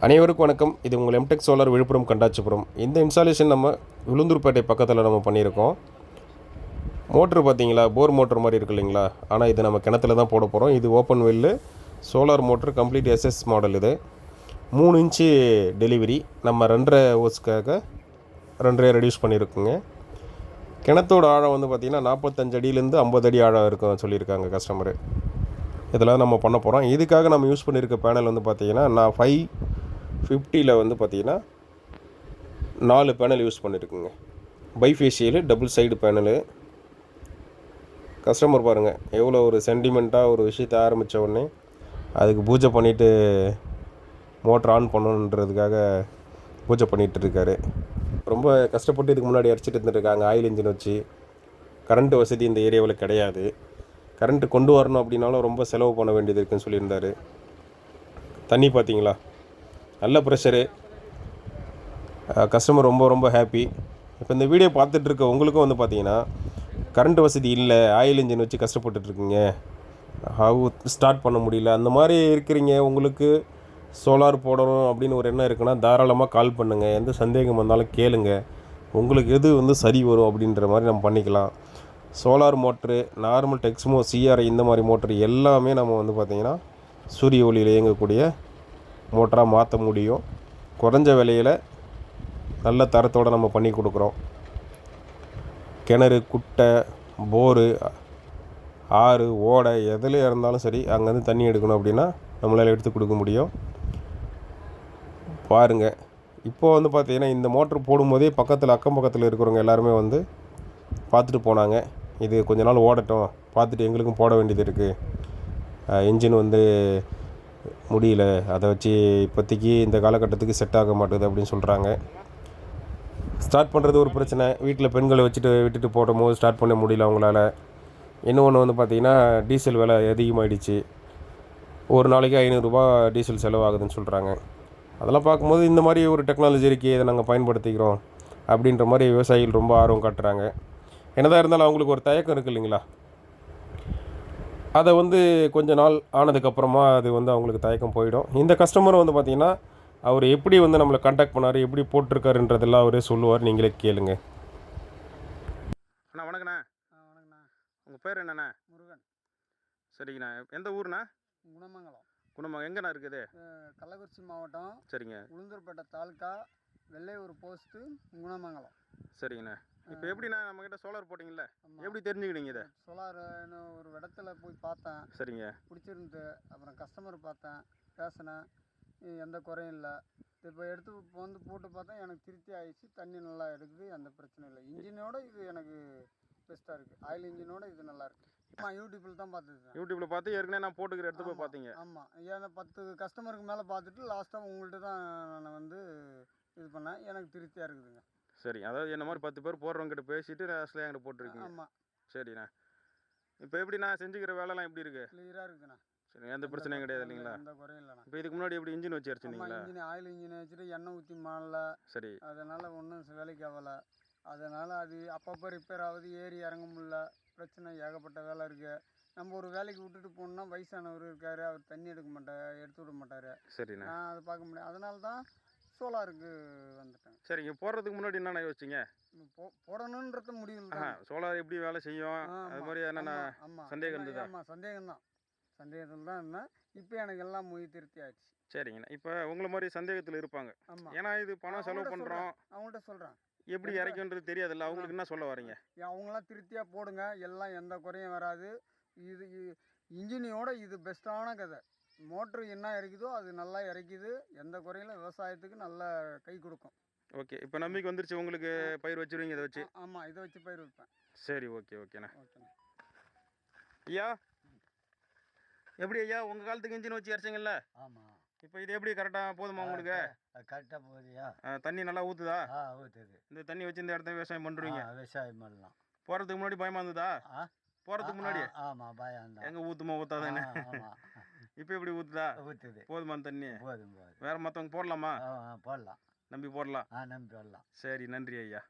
அனைவருக்கும் வணக்கம். இது உங்கள் எம்டெக் சோலார் விழுப்புரம் கண்டாச்சிபுரம். இந்த இன்ஸ்டாலேஷன் நம்ம விழுந்தூர்பேட்டை பக்கத்தில் நம்ம பண்ணியிருக்கோம். மோட்ரு பார்த்தீங்களா, போர் மோட்ரு மாதிரி இருக்குது இல்லைங்களா? ஆனால் இது நம்ம கிணத்துல தான் போட போகிறோம். இது open well solar motor, complete SS model. இது 3 இன்ச்சு டெலிவரி. நம்ம 2.5 ஓஸ்க்காக 2.5 ரெடியூஸ் பண்ணியிருக்குங்க. கிணத்தோட ஆழம் வந்து பார்த்திங்கன்னா 45 அடியிலேருந்து 50 அடி ஆழம் இருக்கும் சொல்லியிருக்காங்க கஸ்டமரு. இதெல்லாம் நம்ம பண்ண போகிறோம். இதுக்காக நம்ம யூஸ் பண்ணியிருக்க பேனல் வந்து பார்த்திங்கன்னா நான் 550 வந்து பார்த்திங்கன்னா 4 பேனல் யூஸ் பண்ணியிருக்குங்க. Bifacial double side panel. Customer பாருங்கள் எவ்வளோ ஒரு சென்டிமெண்ட்டாக ஒரு விஷயத்தை ஆரம்பித்த உடனே அதுக்கு பூஜை பண்ணிவிட்டு மோட்டர் ஆன் பண்ணணுன்றதுக்காக பூஜை பண்ணிகிட்டு இருக்காரு. ரொம்ப கஷ்டப்பட்டு இதுக்கு முன்னாடி அடிச்சிட்டு இருந்துருக்காங்க ஆயில் இன்ஜின் வச்சு. கரண்ட்டு வசதி இந்த ஏரியாவில் கிடையாது. கரண்ட்டு கொண்டு வரணும் அப்படின்னாலும் ரொம்ப செலவு பண்ண வேண்டியது இருக்குதுன்னு சொல்லியிருந்தார். தண்ணி பார்த்தீங்களா, நல்ல ப்ரெஷரு. கஸ்டமர் ரொம்ப ரொம்ப ஹாப்பி. இப்போ இந்த வீடியோ பார்த்துட்ருக்க உங்களுக்கும் வந்து பார்த்தீங்கன்னா கரண்ட் வசதி இல்லை, ஆயில் இன்ஜின் வச்சு கஷ்டப்பட்டுட்ருக்கீங்க, ஸ்டார்ட் பண்ண முடியல, அந்த மாதிரி இருக்கிறீங்க, உங்களுக்கு சோலார் போடணும் அப்படின்னு ஒரு எண்ணம் இருக்குன்னா தாராளமாக கால் பண்ணுங்கள். எந்த சந்தேகம் வந்தாலும் கேளுங்க. உங்களுக்கு எது வந்து சரி வரும் அப்படின்ற மாதிரி நம்ம பண்ணிக்கலாம். Solar motor, normal Texmo, CRI இந்த மாதிரி மோட்ரு எல்லாமே நம்ம வந்து பார்த்திங்கன்னா சூரிய ஒளியில் இயங்கக்கூடிய மோட்டராக மாற்ற முடியும். குறைஞ்ச விலையில் நல்ல தரத்தோடு நம்ம பண்ணி கொடுக்குறோம். கிணறு, குட்டை, போரு, ஆறு, ஓடை எதில் இருந்தாலும் சரி, அங்கேருந்து தண்ணி எடுக்கணும் அப்படின்னா நம்மளால் எடுத்து கொடுக்க முடியும். பாருங்கள், இப்போது வந்து பார்த்திங்கன்னா இந்த மோட்ரு போடும்போதே பக்கத்தில் அக்கம் பக்கத்தில் இருக்கிறவங்க எல்லாருமே வந்து பார்த்துட்டு போனாங்க. இது கொஞ்ச நாள் ஓடட்டும், பார்த்துட்டு எங்களுக்கும் போட வேண்டியது இருக்குது, இன்ஜின் வந்து முடியல, அதை வச்சு இப்போதைக்கு இந்த காலகட்டத்துக்கு செட் ஆக மாட்டேது அப்படின்னு சொல்கிறாங்க. ஸ்டார்ட் பண்ணுறது ஒரு பிரச்சனை. வீட்டில் பெண்களை விட்டுட்டு போடும்போது ஸ்டார்ட் பண்ண முடியல அவங்களால. இன்னொன்று வந்து பார்த்திங்கன்னா டீசல் விலை அதிகமாகிடுச்சு. ஒரு நாளைக்கு 500 ரூபா டீசல் செலவாகுதுன்னு சொல்கிறாங்க. அதெல்லாம் பார்க்கும்போது இந்த மாதிரி ஒரு டெக்னாலஜி இருக்குது, இதை நாங்கள் பயன்படுத்திக்கிறோம் அப்படின்ற மாதிரி விவசாயிகள் ரொம்ப ஆர்வம் காட்டுறாங்க. என்னதான் இருந்தாலும் அவங்களுக்கு ஒரு தயக்கம் இருக்குது இல்லைங்களா? அதை வந்து கொஞ்ச நாள் ஆனதுக்கப்புறமா அது வந்து அவங்களுக்கு தயக்கம் போயிடும். இந்த கஸ்டமரும் வந்து பார்த்திங்கன்னா அவர் எப்படி வந்து நம்மளை கான்டாக்ட் பண்ணார், எப்படி போட்டிருக்காருன்றதெல்லாம் அவரே சொல்லுவார், நீங்களே கேளுங்க. அண்ணா வணக்கண்ணா. வணக்கண்ணா. உங்கள் பேர் என்னண்ணா? முருகன். சரிங்கண்ணா. எந்த ஊர்ண்ணா? குணமங்கலம். குணமங்கலம் எங்கண்ணா இருக்குது? கள்ளக்குறிச்சி மாவட்டம். சரிங்க. உளுந்தூர்பேட்டை தாலுக்கா, வெள்ளையூர் போஸ்ட்டு, குணமங்கலம். சரிங்கண்ணா. இப்போ எப்படிண்ணா நம்மக்கிட்ட சோலார் போட்டிங்கல்ல, எப்படி தெரிஞ்சுக்கிட்டீங்க இதை? சோலார் ஒரு இடத்துல போய் பார்த்தேன். சரிங்க. பிடிச்சிருந்து. அப்புறம் கஸ்டமர் பார்த்தேன், பேசினேன், எந்த குறையும் இல்லை. இப்போ எடுத்து இப்போ வந்து போட்டு பார்த்தேன், எனக்கு திருப்தி ஆகிடுச்சு. தண்ணி நல்லா எடுக்குது, எந்த பிரச்சனையும் இல்லை. இன்ஜினோட இது எனக்கு பெஸ்ட்டாக இருக்குது. ஆயில் இன்ஜினோட இது நல்லாயிருக்கு. ஆமாம், யூடியூப்பில் தான் பார்த்துருக்கேன். யூடியூப்பில் பார்த்து ஏற்கனவே நான் போட்டுக்கிற இடத்துக்கு போய் பார்த்தீங்க? ஆமாம், ஏன்னா 10 கஸ்டமருக்கு மேலே பார்த்துட்டு லாஸ்ட்டாக உங்கள்கிட்ட தான் நான் வந்து இது பண்ணேன். எனக்கு திருப்தியாக இருக்குதுங்க. சரி, அதாவது என்ன மாதிரி 10 பேர் போடுறவங்ககிட்ட பேசிட்டு லாஸ்ட்டில் என்கிட்ட போட்டிருக்கீங்க? ஆமாம். சரிண்ணா. இப்போ எப்படிண்ணா செஞ்சுக்கிற வேலைலாம் எப்படி இருக்குது? கிளியராக இருக்குண்ணா. சரி, எந்த பிரச்சனையும் கிடையாது இல்லைங்களா? எந்த குறையும் இல்லைண்ணா. இப்போ இதுக்கு முன்னாடி எப்படி இன்ஜின் வச்சு அடிச்சிருந்தீங்களா? இன்ஜின் ஆயில் இன்ஜின் வச்சுட்டு எண்ணெய் ஊற்றி மாறல. சரி. அதனால் ஒன்றும் வேலைக்கு ஆகலை. அதனால் அது அப்பப்போ ரிப்பேர் ஆகுது, ஏறி இறங்க முடியல, பிரச்சனை ஏகப்பட்ட வேலை இருக்குது. நம்ம ஒரு வேலைக்கு விட்டுட்டு போனோம்னா வயசானவர் இருக்கார், அவர் தண்ணி எடுத்து விட மாட்டார். சரிண்ணா. நான் அதை பார்க்க முடியாது. அதனால தான் சோலாருக்கு வந்துட்டேன். சரிங்க. போடுறதுக்கு முன்னாடி என்னண்ணா யோசிச்சிங்க? போடணுன்றது முடியல. சோலார் எப்படி வேலை செய்யும், அது மாதிரி என்னென்ன சந்தேகம் இருந்தது? ஆமாம், சந்தேகத்தில் தான் இருந்தேன். இப்போ எனக்கு எல்லாம் திருப்தி ஆயிடுச்சு. சரிங்கண்ணா. இப்போ உங்களை மாதிரி சந்தேகத்தில் இருப்பாங்க. ஏன்னா இது பணம் செலவு பண்ணுறோம், அவங்கள்ட்ட சொல்கிறேன், எப்படி இறக்குன்றது தெரியாதுல்ல, அவங்களுக்கு என்ன சொல்ல வரீங்க? அவங்களாம் திருப்தியாக போடுங்க, எல்லாம் எந்த குறையும் வராது. இது இன்ஜினியோட இது பெஸ்ட்டான கதை. மோட்ரு என்ன இறக்குதோ அது நல்லா இறக்குது, எந்த குறையில விவசாயத்துக்கு நல்லா கை கொடுக்கும். ஓகே. இப்போ நம்பிக்கை வந்துருச்சு உங்களுக்கு, பயிர் வச்சுருவீங்க இதை வச்சு? ஆமாம், இதை வச்சு பயிர் வைப்பேன். சரி, ஓகேண்ணா. ஐயா, எப்படி ஐயா உங்கள் காலத்துக்கு இன்ஜின் வச்சு இறச்சிங்கல்ல? ஆமாம். இப்போ இது எப்படி கரெக்டாக போதுமா உங்களுக்கு? கரெக்டாக போகுதுயா. தண்ணி நல்லா ஊற்றுதா? ஊற்றுது. இந்த தண்ணி வச்சு இந்த இடத்த விவசாயம் பண்ணுறீங்க? விவசாயம் பண்ணலாம். போகிறதுக்கு முன்னாடி பயமாக இருந்ததா? போகிறதுக்கு முன்னாடி? ஆமாம், பயம் தான். எங்கே ஊற்றுமா ஊற்றாதானே? இப்போ எப்படி ஊற்றுதா? ஊற்றுது. போதுமா தண்ணி? போதும். வேறு மற்றவங்க போடலாமா? போடலாம். நம்பி போடலாம். நம்பி போடலாம். சரி, நன்றி ஐயா.